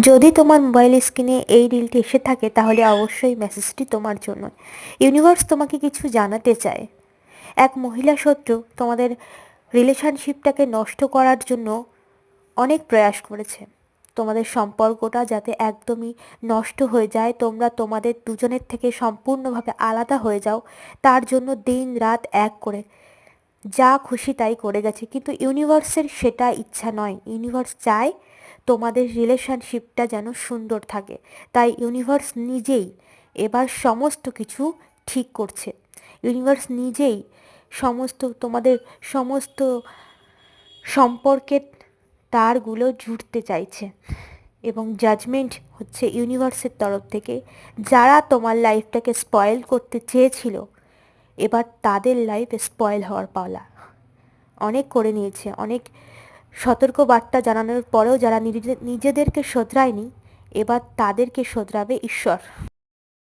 যদি তোমার মোবাইল স্ক্রিনে এই রিলটি এসে থাকে তাহলে অবশ্যই মেসেজটি তোমার জন্য। ইউনিভার্স তোমাকে কিছু জানাতে চায়। এক মহিলা শত্রু তোমাদের রিলেশনশিপটাকে নষ্ট করার জন্য অনেক প্রয়াস করেছে। তোমাদের সম্পর্কটা যাতে একদমই নষ্ট হয়ে যায়, তোমরা তোমাদের দুজনের থেকে সম্পূর্ণভাবে আলাদা হয়ে যাও, তার জন্য দিন রাত এক করে যা খুশি তাই করে গেছে। কিন্তু ইউনিভার্সের সেটা ইচ্ছা নয়। ইউনিভার্স চায় তোমাদের রিলেশনশিপটা যেন সুন্দর থাকে। তাই ইউনিভার্স নিজেই এবার সমস্ত কিছু ঠিক করছে। ইউনিভার্স নিজেই তোমাদের সমস্ত সম্পর্কের তারগুলো জুড়তে চাইছে এবং জাজমেন্ট হচ্ছে ইউনিভার্সের তরফ থেকে। যারা তোমার লাইফটাকে স্পয়েল করতে চেয়েছিল, এবার তাদের লাইফ স্পয়েল হওয়ার পালা। অনেক করে নিয়েছে, অনেক সতর্ক বার্তা জানানোর পরেও যারা নিজেদেরকে শোধরায়নি, এবার তাদেরকে শোধরাবে ঈশ্বর।